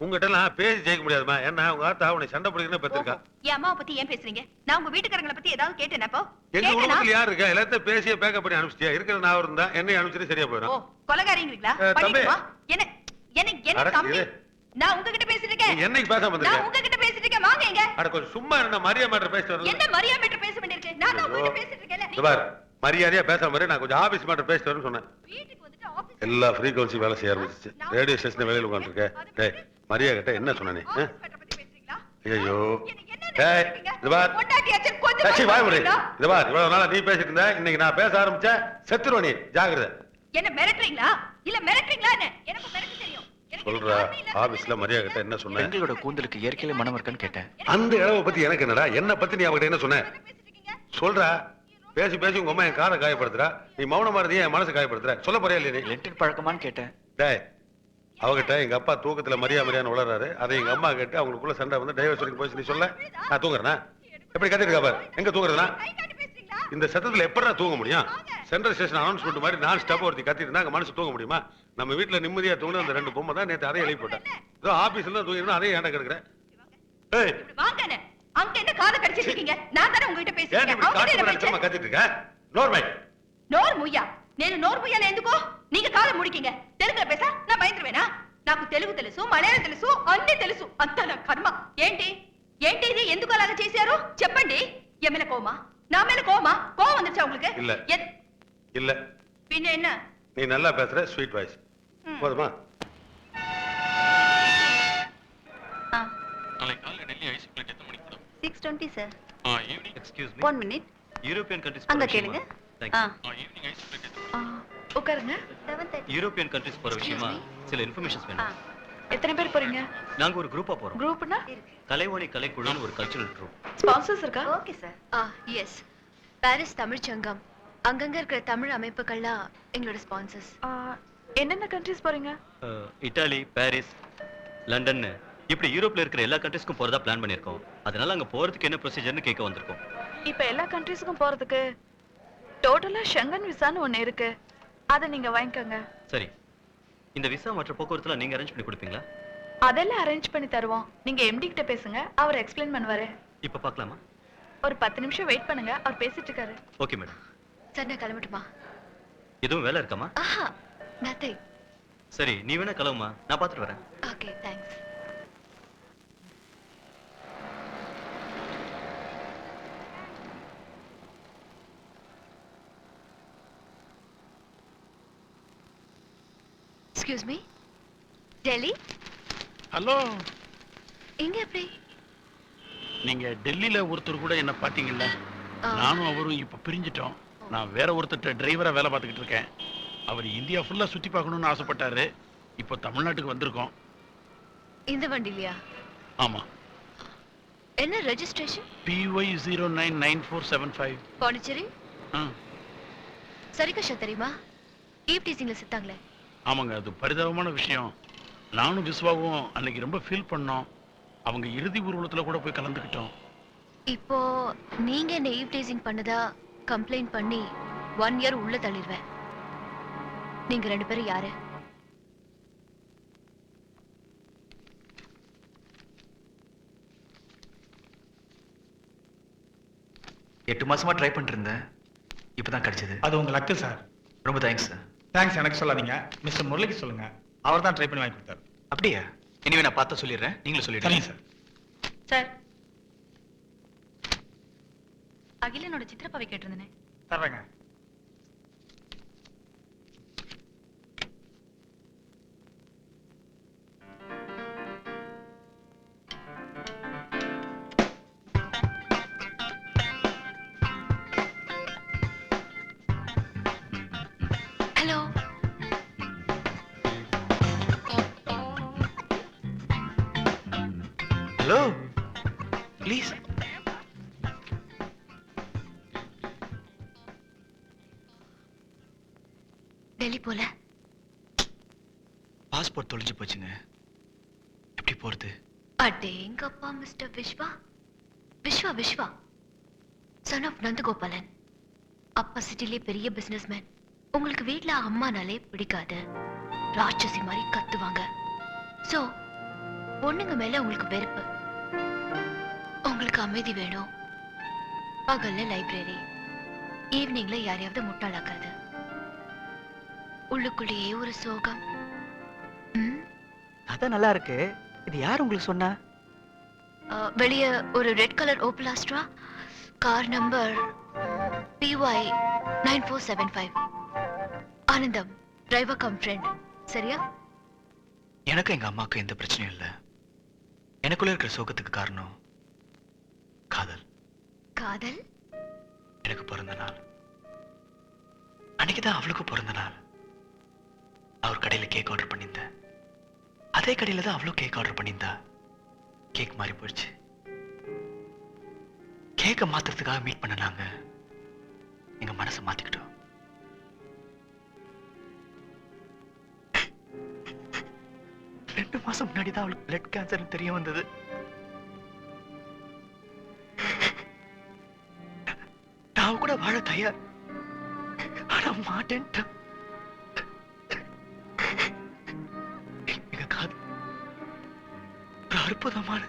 உங்ககிட்ட எல்லாம் பேசி ஜெயிக்க முடியாதுமா. என்ன உங்க ஆத்தா உன்னை சண்டை பிடிக்கணும் பெற்றிருக்கா. என் அம்மாவை பத்தி ஏன் பேசுறீங்க? நான் உங்க வீட்டுக்காரங்களை பத்தி ஏதாவது கேட்டேனா? இப்போ எங்க குடும்பத்துல யார் இருக்கா? எல்லாத்தையும் பேசியே பேக்கப் பண்ணி அனுப்பிச்சிட்டியா? இருக்கிற நான் இருந்தா என்னை அனுப்பிச்சிட்டு சரியா போயிடும். கொலகாரீங்களா? பண்ணிடுவா. என்ன என்ன என்ன தம்பி? நான் உங்ககிட்ட பேசிட்டு இருக்கேன். என்னைக்கு பேசாம வந்தீங்க? நான் உங்ககிட்ட பேசிட்டு இருக்கேன். வாங்க இங்க. அட கொஞ்சம் சும்மா என்ன மரியா மேட்டர் பேசிட்டு வரணும். என்ன மரியா மேட்டர் பேச வேண்டியிருக்கு? நான் தான் உங்ககிட்ட பேசிட்டு இருக்கேன்ல. பார் மரியாதையா பேசாம வர. நான் கொஞ்சம் ஆபீஸ் மேட்டர் பேசிட்டு வரேன்னு சொன்னேன். வீட்டுக்கு வந்துட்டு ஆபீஸ் எல்லா ஃப்ரீக்வன்சி வேலை செய்ய ஆரம்பிச்சிச்சு. ரேடியோ ஸ்டேஷன்ல வேலையில உட்கார்ந்திருக்கேன். டேய் மரியா கிட்ட என்ன சொன்னே? ஐயோ டேய் இது பார். டேய் வாய் மூடு. இது பார் இவ்வளவு நாளா நீ பேசிட்டு இருந்த. இன்னைக்கு நான் பேச ஆரம்பிச்சா செத்துருவ நீ. ஜாக்கிரதை. என்ன மிரட்டறீங்களா? இல்ல மிரட்டறீங்களா என்ன? எனக்கு மிரட்ட தெரியும். சொல்றா ஆபீஸ்ல மரியா கிட்ட என்ன சொன்ன? எங்களோட கூந்தலுக்கு இயற்கையில மனம் இருக்கான்னு கேட்டேன். அந்த இளவ பத்தி எனக்கு என்னடா? என்ன பத்தி நீ அவகிட்ட என்ன சொன்ன? சொல்றா. பேசி பேசி உங்க அம்மா என் காதை காயப்படுத்துறா. நீ மௌனமா இருந்தே என் மனசை காயப்படுத்துற. சொல்ல போறியா இல்லையா நீ? லெட்டர் பழக்கமான்னு கேட்டேன். டேய் அவகிட்ட எங்க அப்பா தூக்கத்துல மரியாதைன்னு உளறாரு. அதை எங்க அம்மா கேட்டு அவங்களுக்குள்ள சண்டை வந்து டைவர்ஸ் வரைக்கும் போய் நீ சொல்ல நான் தூங்குறேனா? எப்படி கத்திட்டு இருக்கா பாரு. எங்க தூங்குறதுனா? இந்த சத்தத்துல எப்படா தூங்க முடியும்? சென்ட்ரல் ஸ்டேஷன் அனௌன்ஸ்மெண்ட் மாதிரி நான் ஸ்டாப் ஒருத்தி கத்திட்டு இருந்தா அங்க மனசு தூங்க முடியுமா? நம்ம வீட்டுல நிம்மதியா தூங்குன அந்த ரெண்டு பொம்மை தான் நேத்து அதையும் எழுப்பி போட்டேன். ஏதோ ஆபீஸ்ல தான் தூங்கினா அதையும் ஏன்டா கிடக்குறேன். ஏய் வாங்கனே அங்க என்ன காதை கடிச்சிட்டு இருக்கீங்க? நான் தான உங்ககிட்ட பேசிட்டு ஏன் இப்படி காட்டு முன்னாடி கத்திட்டு இருக்க? நோர்மை నోరు ముయ్యా. నేను నోరు ముయ్యాలి ఎందుకో? నీకు కాలం ముడికింగ. తెలుగులో పేసా నా భయంత్రమేనా? నాకు తెలుగు తెలుసు, మలయాళం తెలుసు, అన్ని తెలుసు. అంతా నా కర్మ. ఏంటి ఏంటి ఇది? ఎందుకు అలాగా చేశారు చెప్పండి. ఎమ్మెల కోమా? నా மேல கோமா? கோவம் வந்துச்சா உங்களுக்கு? இல்ல இல்ல. பின்ன என்ன? நீ நல்லா பேசுற. ஸ்வீட் வாய்ஸ் போதுமா? நாளை காலையில டெல்லி ஐஸ் பிளேட் எத்தனை மணிக்கு madam? 6:20 sir. Evening. Excuse me. 1 minute. European countries அங்க கேளுங்க. ஈவினிங் ஐஸ் பிளேட் எத்தனை? உட்காருங்க. 7:30. யூரோப்பியன் கண்ட்ரீஸ் போற விஷயமா சில இன்ஃபர்மேஷன்ஸ் வேணும். எத்தனை பேர் போறீங்க? நாங்க ஒரு குரூப்பா போறோம். குரூப்னா? கலைவாணி கலைக்குழுன்னு ஒரு கல்ச்சுரல் ட்ரூப். ஸ்பான்சர்ஸ் இருக்கா? Okay sir. Yes. Paris Tamil Sangam, அங்கங்க இருக்கிற தமிழ் அமைப்புகள்லாம் எங்களோட ஸ்பான்சர்ஸ். என்னென்ன கண்ட்ரீஸ் போறீங்க? இத்தாலி, பாரிஸ், லண்டன், இப்படி யூரோப்ல இருக்கிற எல்லா கண்ட்ரீஸ்க்கும் போறதா பிளான் பண்ணிருக்கோம். அதனால அங்க போறதுக்கு என்ன ப்ரொசீஜர்னு கேட்க வந்திருக்கோம். இப்ப எல்லா கண்ட்ரீஸ்க்கும் போறதுக்கு டோட்டலா ஷெங்கன் விசான்னு ஒண்ணு இருக்கு. அதை நீங்க வாங்கிக்கோங்க. சரி. இந்த விசா மற்ற போக்குவரத்துல நீங்க அரேஞ்ச் பண்ணி கொடுப்பீங்களா? அதெல்லாம் அரேஞ்ச் பண்ணி தருவோம். நீங்க எம்டி கிட்ட பேசுங்க, அவர் எக்ஸ்பிளைன் பண்ணுவாரு. இப்ப பார்க்கலாமா? ஒரு 10 நிமிஷம் வெயிட் பண்ணுங்க, அவர் பேசிட்டு இருக்காரு. Okay madam. சார் நான் கிளம்பட்டுமா? எதுவும் வேலை இருக்காமா? ஆஹா, நத்திங். சரி நீ வேணா கிளம்புமா, நான் பார்த்துட்டு வரேன். Okay, thanks. Excuse me, Delhi? Hello. எங்க எப்படி? நீங்க டெல்லியில ஒருத்தர் கூட என்ன பாத்தீங்கல்ல? நானும் அவரும் இப்ப பிரிஞ்சிட்டோம். நான் வேற ஒருத்தர் டிரைவரா வேலை பார்த்துக்கிட்டு இருக்கேன். அவர் இந்தியா ஃபுல்லா சுத்தி பார்க்கணும்னு ஆசைப்பட்டாரு. இப்போ தமிழ்நாட்டுக்கு வந்திருக்கோம். இந்த வண்டிலையா? ஆமா. என்ன ரெஜிஸ்ட்ரேஷன்? PY099475. பாண்டிச்சேரி? சரிகஷா தெரியுமா? ஈவ் டீசிங்ல செத்தாங்களே. ஆமாங்க, அது பரிதாபமான விஷயம். நானும் விஸ்வாவும் அன்னைக்கு ரொம்ப ஃபீல் பண்ணோம். அவங்க இறுதி ஊர்வலத்துல கூட போய் கலந்துக்கிட்டோம். இப்போ நீங்க என்ன ஈவ் டீசிங் பண்ணதா கம்ப்ளைண்ட் பண்ணி 1 இயர் உள்ள தள்ளிடுவேன். நீங்க 2 பேரும் யாரு? எட்டு மாசமா ட்ரை பண்ணிட்டு இருந்தேன். இப்பதான் கிடைச்சது. அது உங்க லக்கு சார். ரொம்ப தேங்க்ஸ் சார். தேங்க்ஸ் எனக்கு சொல்லாதீங்க, மிஸ்டர் முரளிக்கு சொல்லுங்க. அவர் தான் ட்ரை பண்ணி வாங்கி கொடுத்தாரு. அப்படியா? இனிமே நான் பார்த்தா சொல்லிடுறேன், நீங்களும் சொல்லிடுறேன். சரிங்க சார். சார், அகிலனோட சித்திரப்பாவை கேட்டிருந்தேனே. தர்றேங்க. ஹலோ. Hello please. டெல்லி போல. பாஸ்போர்ட் தொலைஞ்சு போச்சுங்க. எப்படி போறது? அடேங்கப்பா mister Viswa. Viswa Viswa son of Nandagopalan. அப்பா சிட்டிலே பெரிய பிசினஸ்மேன். உங்களுக்கு வீட்ல அம்மானாலே பிடிக்காது. ராட்சசி மாதிரி கத்துவாங்க. சோ பொண்ணுங்க மேல உங்களுக்கு வெறுப்பு. உங்களுக்கு அமைதி வேணும். பகல்ல லைப்ரரி, ஈவினிங்ல யாரையாவது முட்டாளாக்குறது. உள்ளுக்குள்ளேயே ஒரு சோகம். அதான் நல்லா இருக்கு. இது யார் உங்களுக்கு சொன்னா? வெளிய ஒரு red colour Opel Astra, car number PY 9475. ஆனந்தம், டிரைவர் கம் ஃப்ரெண்ட். சரியா? எனக்கு எங்க அம்மாவுக்கு எந்த பிரச்சனையும் இல்லை. எனக்குள்ள இருக்கிற சோகத்துக்கு காரணம் காதல். காதல்? எனக்கு பிறந்த நாள் அன்னைக்குதான் அவளுக்கு பிறந்த நாள். அவர் கடையில கேக் ஆர்டர் பண்ணியிருந்தேன். அதே கடையில தான் அவளும் கேக் ஆர்டர் பண்ணியிருந்தா. கேக் மாறி போயிடுச்சு. கேக்க மாத்துறதுக்காக மீட் பண்ண நாங்க எங்க மனசை மாத்திக்கிட்டோம். ரெண்டு மாசம் முன்னாடி தான் அவளுக்கு பிளட் கேன்சர் தெரிய வந்தது. நான் கூட வாழ தயார், ஆனா மாட்டேன்ட்டா. எங்க காதல் ஒரு அற்புதமான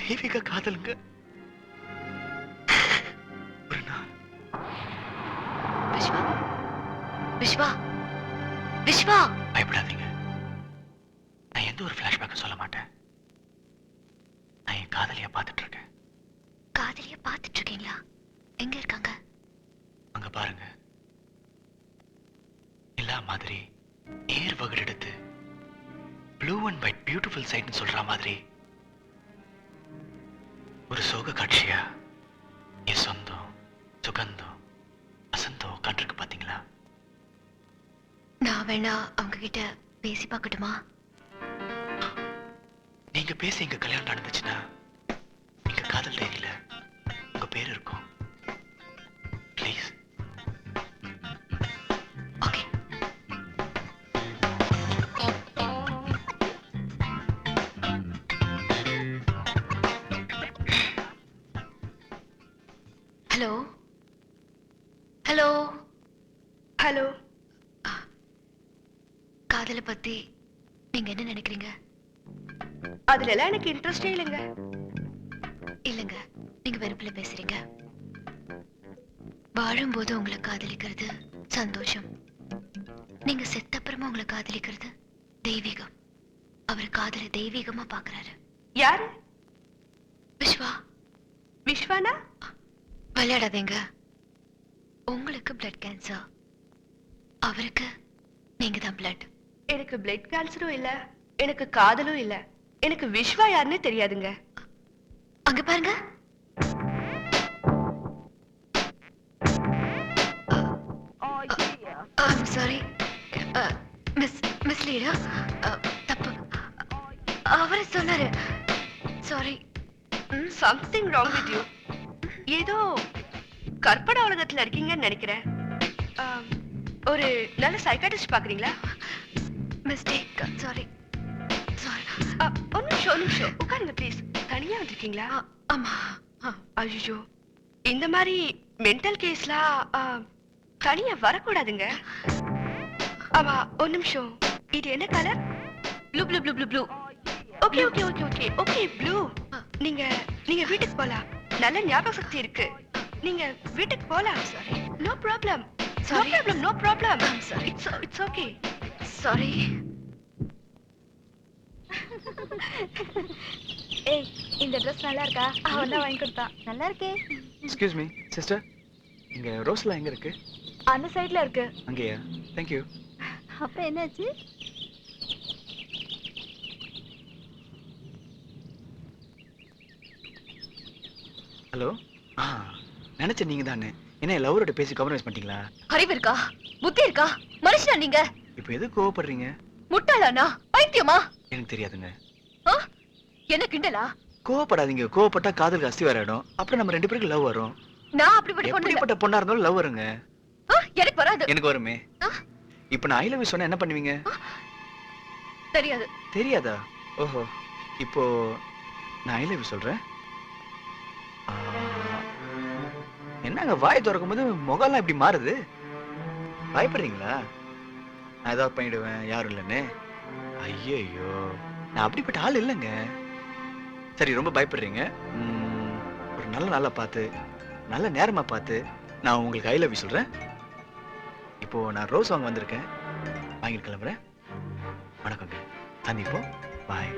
தெய்வீக காதலுங்க. ஒரு நாள் விஸ்வா, விஸ்வா, விஸ்வா! பயப்படாதீங்க. நான் எந்த ஒரு பிளாஷ்பேக்கும் சொல்ல மாட்டேன். நான் என் காதலிய பார்த்துட்டு இருக்கேன். காதலிய பார்த்துட்டு இருக்கீங்களா? எங்க இருக்காங்க? அங்க பாருங்க. எல்லா மாதிரி ஏர் வகடு எடுத்து ப்ளூ அண்ட் ஒயிட் பியூட்டிஃபுல் சைட்னு சொல்ற மாதிரி ஒரு சோக காட்சியா என் சொந்தம் சுகந்தம் வசந்தம் உட்காந்துருக்கு. பாத்தீங்களா? நான் வேணா அவங்க கிட்ட பேசி பார்க்கட்டுமா? நீங்க பேசி எங்க கல்யாணம் நடந்துச்சுன்னா எங்க காதல் டைரியில உங்க பேர் இருக்கும். Please. Okay. Hello hello hello. காதலை பத்தி நீங்க என்ன நினைக்கிறீங்க? அதுல எல்லாம் எனக்கு இன்ட்ரெஸ்டே இல்லைங்க. இல்லங்க, நீங்க வெறுப்புல பேசுறீங்க. வாழும்போது உங்களை காதலிக்கிறது சந்தோஷம். நீங்க செத்தப்புறமா உங்களை காதலிக்கிறது தெய்வீகம். அவர் காதலை தெய்வீகமா பாக்குறாரு. யாரு? விஸ்வா. விஸ்வானா? விளையாடாதீங்க. உங்களுக்கு பிளட் கேன்சர், அவருக்கு நீங்க தான் பிளட். எனக்கு பிளட் கேன்சரும் இல்ல, எனக்கு காதலும் இல்ல. எனக்கு விஸ்வா யாருன்னு தெரியாதுங்க. அங்க பாருங்க. சாரி மிஸ் லீடா, தப்பு. அவரு சொன்னாரு. Sorry. Something wrong with you. ஏதோ கற்பனை உலகத்துல இருக்கீங்கன்னு நினைக்கிறேன். ஒரு நல்ல சைக்காட்ரிஸ்ட் பாக்குறீங்களா? மிஸ்டேக். Sorry sorry. ஒரு நிமிஷம் உட்காருங்க ப்ளீஸ். தனியா வந்திருக்கீங்களா? ஆமா. ஐயோ, இந்த மாதிரி மென்டல் கேஸ்லாம் தனியா வரக்கூடாதுங்க. ஆமா, ஒரு நிமிஷம். இது என்ன colour? Blue blue blue blue blue. Okay okay okay okay okay blue. நீங்க வீட்டுக்கு போலாம். நல்ல ஞாபக சக்தி இருக்கு. நீங்க வீட்டுக்கு போலாம். Sorry. No problem. No Sorry. Problem. No problem. sorry. It's okay. Sorry. ஏய், இந்த ட்ரெஸ் நல்லா இருக்கா? அவன் தான் வாங்கி கொடுத்தா. நல்லா இருக்கே. எக்ஸ்கியூஸ் மீ சிஸ்டர், இங்க ரோஸ்லாம் எங்க இருக்கு? அந்த சைடுல இருக்கு. அங்கேயா? தேங்க்யூ. அப்புறம் என்னாச்சு? ஹலோ. நினைச்சேன் நீங்க தானே. என்ன லவரோட பேசி காம்ப்ரமைஸ் பண்ணிட்டீங்களா? அறிவு இருக்கா? புத்தி இருக்கா? மனுஷனா நீங்க? இப்போ எது கோவப்படுறீங்க? முட்டாளானா? பைத்தியமா? எனக்கு தெரியாதுங்க. என்ன கிண்டலா? கோவப்படாதீங்க. கோவப்பட்டா காதலுக்கு அஸ்தி வராடும். அப்புறம் நம்ம ரெண்டு பேருக்கு லவ் வரும். நான் அப்படிப்பட்ட பொண்ணு இல்ல. எப்படிப்பட்ட பொண்ணா இருந்தாலும் லவ் வருங்க. எனக்கு வராது. எனக்கு வருமே. இப்போ நான் ஐ லவ் யூ சொன்னா என்ன பண்ணுவீங்க? தெரியாது. தெரியாதா? ஓஹோ. இப்போ நான் ஐ லவ் யூ சொல்றேன். என்னங்க வாய் திறக்கும் போது முகம்லாம் இப்படி மாறுது? பயப்படுறீங்களா? நான் ஏதாவது பண்ணிடுவேன் யாரும் இல்லைன்னு? ஐயோ, நான் அப்படிப்பட்ட ஆள் இல்லைங்க. சரி, ரொம்ப பயப்படுறீங்க. ஒரு நல்ல நாளா பார்த்து நல்ல நேரமா பார்த்து நான் உங்களுக்கு ஐ லவ் யூ சொல்றேன். இப்போ நான் ரோஸ் வாங்க வந்திருக்கேன். வாங்கிட்டு கிளம்புறேன். வணக்கங்க, சந்திப்போம். பாய்.